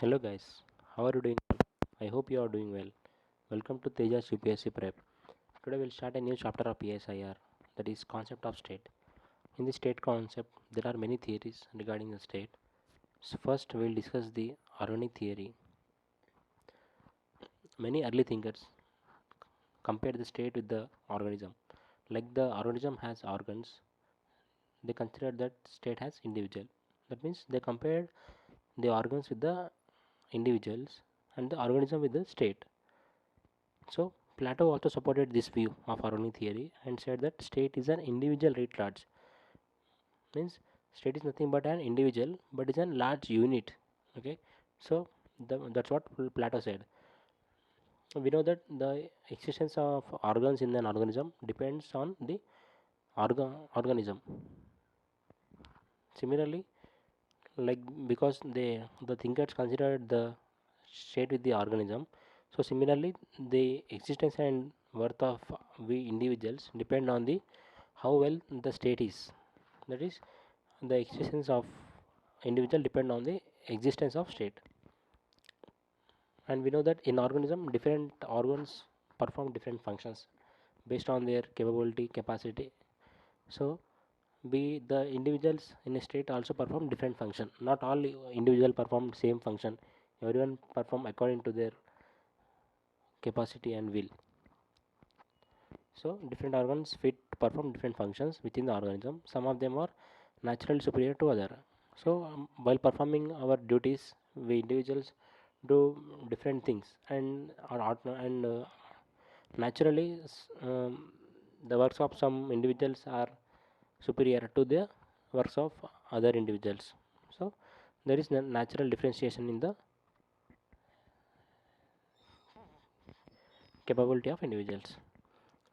Hello guys, how are you doing? I hope you are doing well. Welcome to Teja's UPSC Prep. Today we'll start a new chapter of PSIR, that is concept of state. In the state concept, there are many theories regarding the state. So first we'll discuss the organic theory. Many early thinkers compared the state with the organism. Like the organism has organs, they consider that state has individual. That means they compared the organs with the individuals and the organism with the state. So Plato also supported this view of organic theory and said that state is an individual writ large. Means state is nothing but an individual, but is a large unit. Okay, so that's what Plato said. We know that the existence of organs in an organism depends on the organism. Similarly, like because the thinkers considered the state with the organism, so similarly the existence and worth of we individuals depend on the how well the state is. That is, the existence of individual depend on the existence of state. And we know that in organism different organs perform different functions based on their capability capacity. So be the individuals in a state also perform different function. Not all individual perform same function. Everyone perform according to their capacity and will. So different organs fit perform different functions within the organism. Some of them are naturally superior to other. So while performing our duties, we individuals do different things and naturally the works of some individuals are superior to the works of other individuals. So there is natural differentiation in the capability of individuals.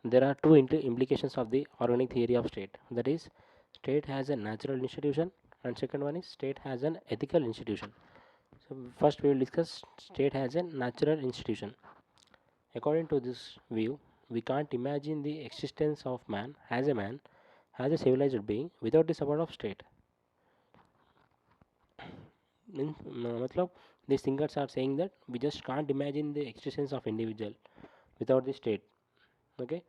There are two implications of the organic theory of state. That is, state has a natural institution, and second one is state has an ethical institution. So first we will discuss state has a natural institution. According to this view, we can't imagine the existence of man, as a civilized being without the support of state. Matlab, these thinkers are saying that we just can't imagine the existence of individual without the state. Okay,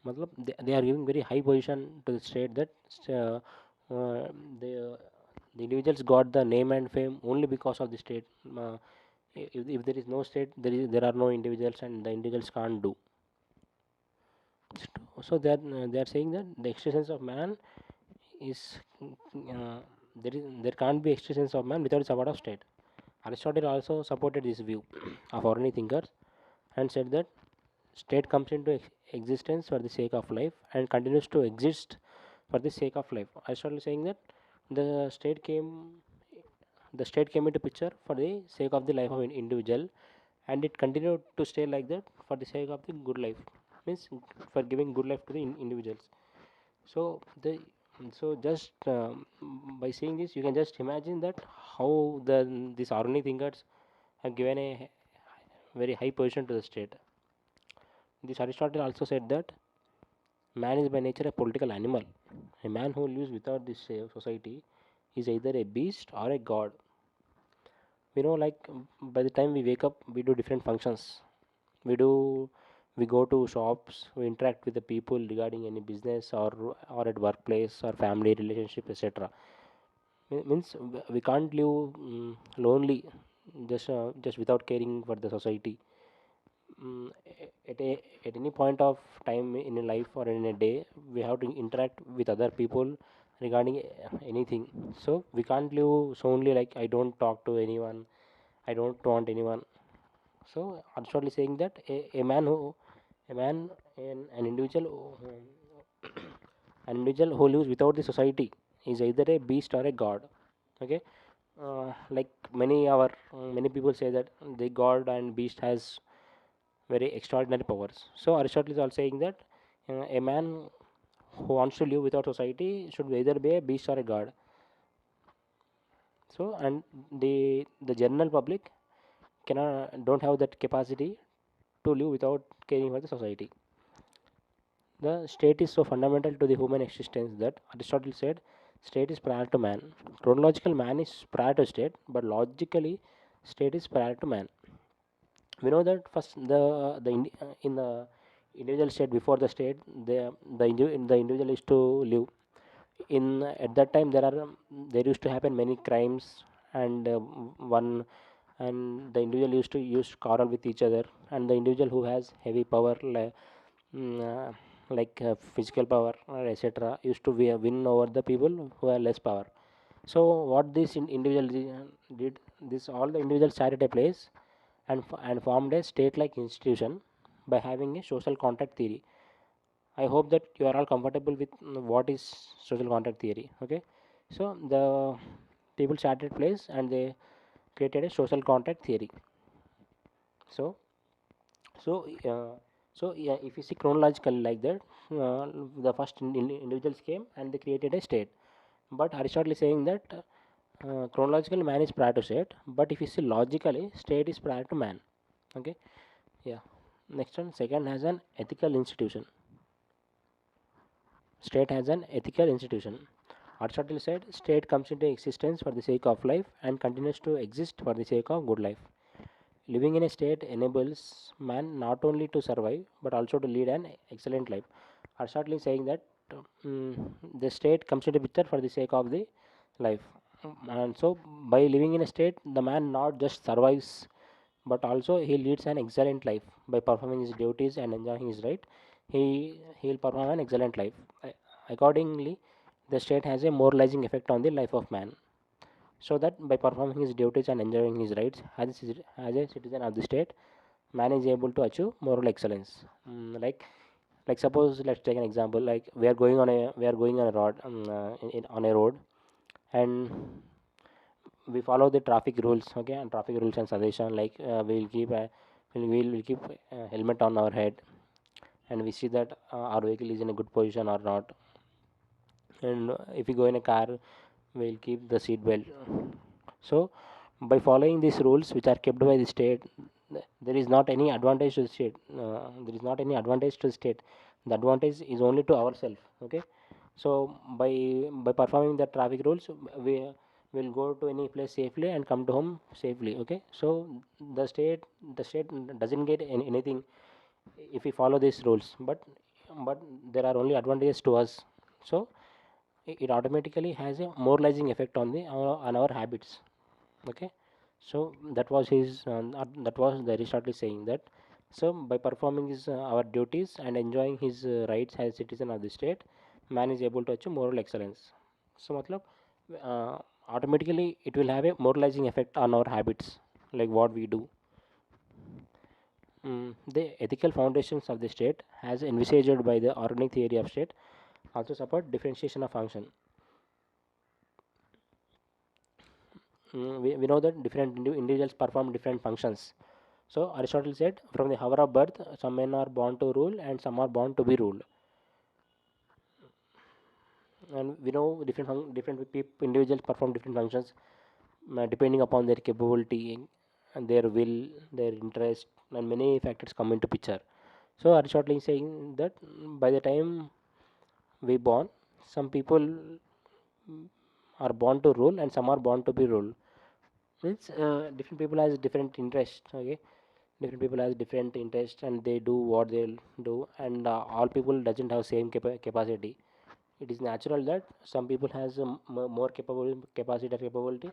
matlab they are giving very high position to the state that uh, uh, the the individuals got the name and fame only because of the state. If there is no state, there are no individuals, and the individuals can't do. So they are saying that the existence of man is there can't be existence of man without the support of state. Aristotle also supported this view of ordinary thinkers and said that state comes into existence for the sake of life and continues to exist for the sake of life. Aristotle is saying that the state came the state came into picture for the sake of the life of an individual, and it continued to stay like that for the sake of the good life, means for giving good life to the individuals. So the so just by seeing this, you can just imagine that how these organic thinkers have given a very high position to the state. This Aristotle also said that man is by nature a political animal. A man who lives without this society is either a beast or a god. We know, like by the time we wake up, we do different functions. We do we go to shops, we interact with the people regarding any business or at workplace or family relationship, etc. Means we can't live lonely just without caring for the society. At any point of time in a life or in a day, we have to interact with other people regarding anything. So we can't live solely like I don't talk to anyone, I don't want anyone. So Aristotle is saying that a man an individual an individual who lives without the society is either a beast or a god. Okay, like many people say that the god and beast has very extraordinary powers. So Aristotle is also saying that a man who wants to live without society should either be a beast or a god. So and the general public cannot don't have that capacity to live without caring for the society. The state is so fundamental to the human existence that Aristotle said state is prior to man. Chronological man is prior to state, but logically state is prior to man. We know that first in the individual state, before the state, the individual used to live in. At that time there used to happen many crimes, and one and the individual used to use quarrel with each other, and the individual who has heavy power, like physical power or etc., used to win over the people who have less power. So what this individual did, this all the individuals sat at a place and formed a state-like institution by having a social contract theory. I hope that you are all comfortable with what is social contract theory. Okay, so the people sat at place and they created a social contract theory. So so yeah, if you see chronologically like that, the first individuals came and they created a state. But Aristotle is saying that chronologically man is prior to state, but if you see logically, state is prior to man. Okay, yeah. Next one, second has an ethical institution. State has an ethical institution. Aristotle said state comes into existence for the sake of life and continues to exist for the sake of good life. Living in a state enables man not only to survive but also to lead an excellent life. Aristotle is saying that the state comes into picture for the sake of the life. And so by living in a state, the man not just survives but also he leads an excellent life by performing his duties and enjoying his right. He will perform an excellent life. Accordingly, the state has a moralizing effect on the life of man, so that by performing his duties and enjoying his rights as a citizen of the state, man is able to achieve moral excellence. Like suppose let's take an example, like we are going on a road, on a road, and we follow the traffic rules. Okay, and traffic rules and suggestion, like we'll keep helmet on our head, and we see that our vehicle is in a good position or not. And if we go in a car, we'll keep the seat belt. So by following these rules which are kept by the state, there is not any advantage to the state. There is not any advantage to the state. The advantage is only to ourselves. Okay, so by performing the traffic rules, we will go to any place safely and come to home safely. Okay, so the state the state doesn't get anything if we follow these rules, but there are only advantages to us. So it automatically has a moralizing effect on on our habits. Okay, so that was the Aristotle saying that. So by performing his our duties and enjoying his rights as citizen of the state, man is able to achieve moral excellence. So matlab, uh, automatically it will have a moralizing effect on our habits, like what we do. The ethical foundations of the state, as envisaged by the organic theory of state, also support differentiation of function. We know that different individuals perform different functions. So Aristotle said, from the hour of birth, some men are born to rule and some are born to be ruled. And we know individuals perform different functions depending upon their capability and their will, their interest, and many factors come into picture. So Aristotle is saying that by the time we born, some people are born to rule and some are born to be ruled. Means different people has different interests. Okay, different people has different interests and they do what they'll do, and all people doesn't have same capacity. It is natural that some people has more capacity or capability,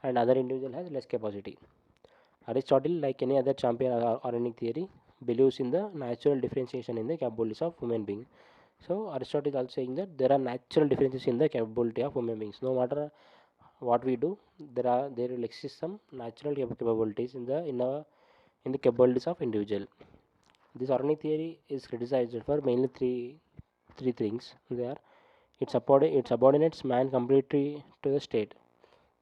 and other individual has less capacity. Aristotle, like any other champion or organic theory, believes in the natural differentiation in the capabilities of human being. So Aristotle is also saying that there are natural differences in the capability of human beings. No matter what we do, there will exist some natural capabilities in the capabilities of individual. This organic theory is criticized for mainly three things. They are it subordinates man completely to the state.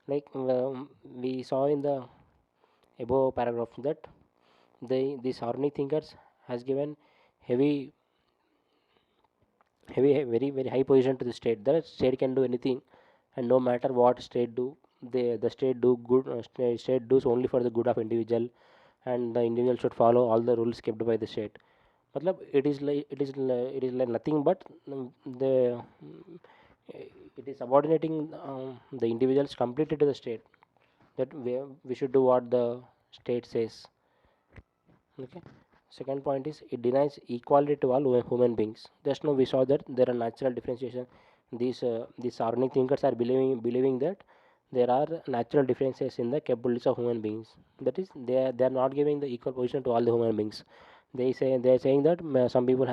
Like we saw in the above paragraph that these organic thinkers has given heavy very high position to the state. The state can do anything, and no matter what state do, the state do good. State does only for the good of individual, and the individual should follow all the rules kept by the state. Matlab, it is like nothing but the it is subordinating the individuals completely to the state. that we should do what the state says. Okay. Second point is it denies equality to all human beings. Just now we saw that there are natural differentiation. These organic thinkers are believing that there are natural differences in the capabilities of human beings. That is, they are not giving the equal position to all the human beings. They are saying that some people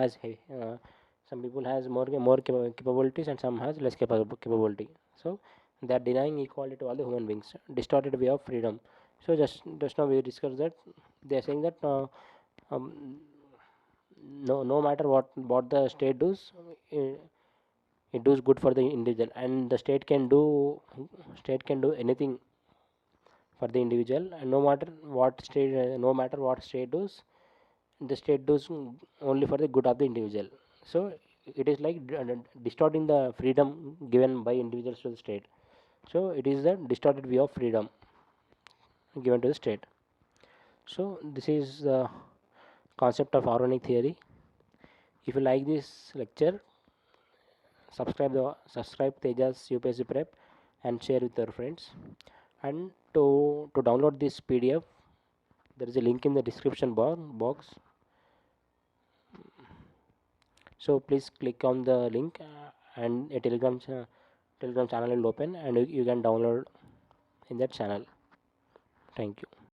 some people has more capabilities and some has less capability. So they are denying equality to all the human beings. Distorted way of freedom. So just now we discussed that they are saying that. Um, no matter what the state does, it, it does good for the individual, and the state can do anything for the individual, and no matter what state does, the state does only for the good of the individual. So it is like distorting the freedom given by individuals to the state. So it is the distorted view of freedom given to the state. So this is the concept of organic theory. If you like this lecture, subscribe Tejas UPSC Prep and share with your friends. And to download this PDF, there is a link in the description box. So please click on the link, and a Telegram channel will open, and you can download in that channel. Thank you.